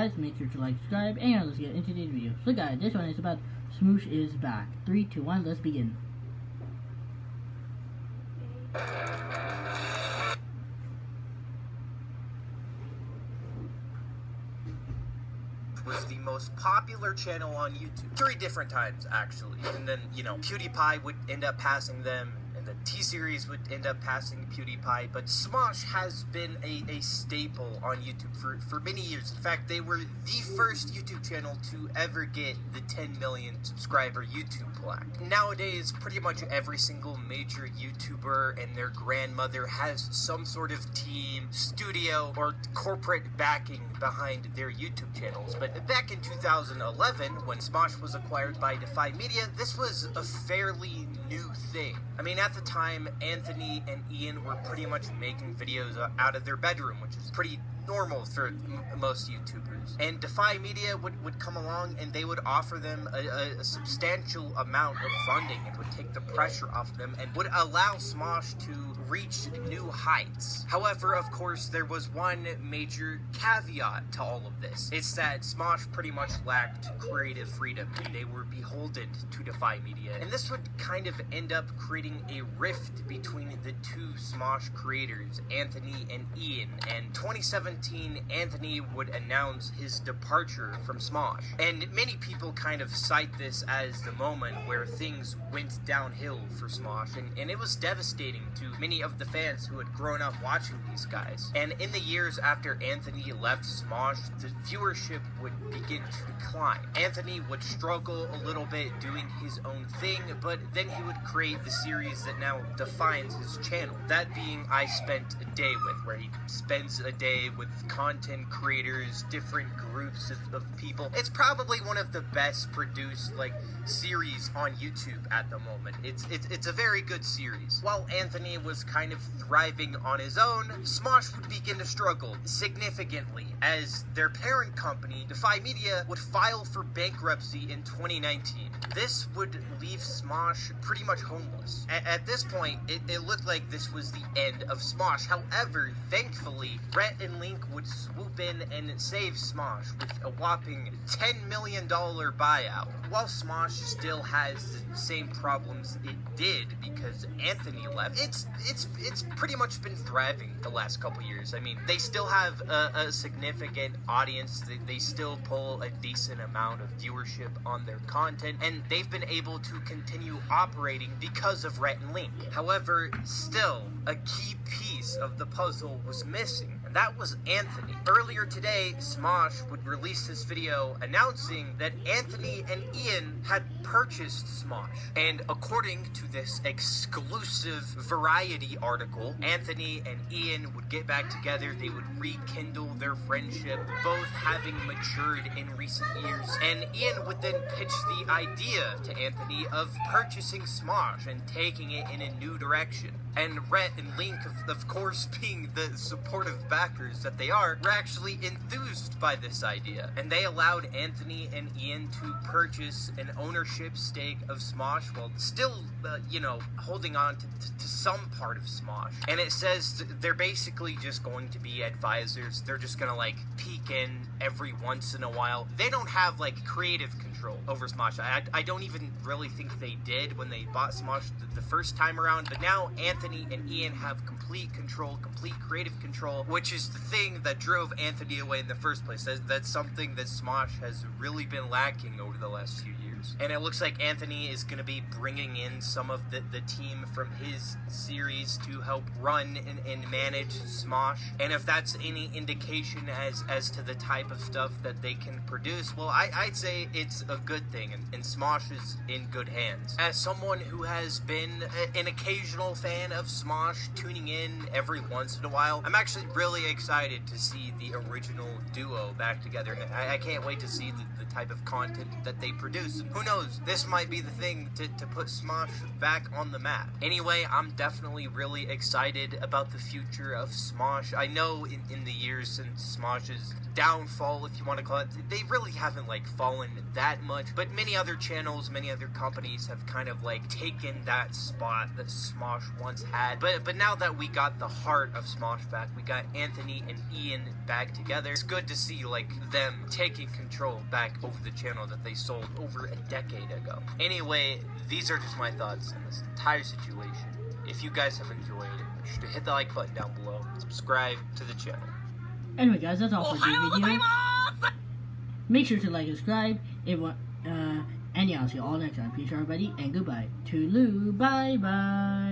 Guys, make sure to like, subscribe, and let's get into today's video. So guys, this one is about Smosh is back. 3, 2, 1, let's begin. Was the most popular channel on YouTube 3 different times, actually. And then, PewDiePie would end up passing them, and the T-Series would end up passing PewDiePie, but Smosh has been a staple on YouTube for many years. In fact, they were the first YouTube channel to ever get the 10 million subscriber YouTube plaque. Nowadays, pretty much every single major YouTuber and their grandmother has some sort of team, studio, or corporate backing behind their YouTube channels. But back in 2011, when Smosh was acquired by Defy Media, this was a fairly new thing. I mean, at the time, Anthony and Ian were pretty much making videos out of their bedroom, which is pretty normal for most YouTubers. And Defy Media would come along and they would offer them a substantial amount of funding and would take the pressure off them and would allow Smosh to reach new heights. However, of course, there was one major caveat to all of this. It's that Smosh pretty much lacked creative freedom and they were beholden to Defy Media. And this would kind of end up creating a rift between the two Smosh creators, Anthony and Ian. And 2017, Anthony would announce his departure from Smosh. And many people kind of cite this as the moment where things went downhill for Smosh, and it was devastating to many of the fans who had grown up watching these guys. And in the years after Anthony left Smosh, the viewership would begin to decline. Anthony would struggle a little bit doing his own thing, but then he would create the series that now defines his channel. That being I Spent a Day With, where he spends a day with content creators, different groups of people. It's probably one of the best produced series on YouTube at the moment. It's a very good series. While Anthony was kind of thriving on his own, Smosh would begin to struggle significantly as their parent company, Defy Media, would file for bankruptcy in 2019. This would leave Smosh pretty much homeless. At this point, it looked like this was the end of Smosh. However, thankfully, Rhett and Link would swoop in and save Smosh with a whopping $10 million buyout. While Smosh still has the same problems it did because Anthony left, it's pretty much been thriving the last couple years. I mean, they still have a significant audience. They still pull a decent amount of viewership on their content, and they've been able to continue operating because of Rhett and Link. However, still, a key piece of the puzzle was missing, and that was Anthony. Earlier today, Smosh would release this video announcing that Anthony and Ian had purchased Smosh. And according to this exclusive Variety article, Anthony and Ian would get back together, they would rekindle their friendship, both having matured in recent years. And Ian would then pitch the idea to Anthony of purchasing Smosh and taking it in a new direction. And Rhett and Link, of course, being the supportive backers that they are, were actually enthused by this idea. And they allowed Anthony and Ian to purchase an ownership stake of Smosh while still, holding on to some part of Smosh. And it says they're basically just going to be advisors. They're just gonna, peek in every once in a while. They don't have, creative control over Smosh. I don't even really think they did when they bought Smosh the first time around, but now Anthony and Ian have complete control, complete creative control, which is the thing that drove Anthony away in the first place. That's something that Smosh has really been lacking over the last few years. And it looks like Anthony is going to be bringing in some of the team from his series to help run and manage Smosh. And if that's any indication as to the type of stuff that they can produce, well, I'd say it's a good thing, and Smosh is in good hands. As someone who has been an occasional fan of Smosh, tuning in every once in a while, I'm actually really excited to see the original duo back together. I can't wait to see the type of content that they produce. And who knows? This might be the thing to put Smosh back on the map. Anyway, I'm definitely really excited about the future of Smosh. I know in the years since Smosh's downfall, if you want to call it, they really haven't like fallen that much, but many other channels, many other companies have kind of like taken that spot that Smosh once had. But now that we got the heart of Smosh back, we got Anthony and Ian back together, it's good to see like them taking control back over the channel that they sold over a decade ago. Anyway, these are just my thoughts on this entire situation. If you guys have enjoyed, make sure to hit the like button down below, subscribe to the channel. Anyway, guys, that's all for this video. Make sure to like and subscribe. And yeah, I'll see you all next time. Peace, everybody, and goodbye. Toodaloo, bye bye.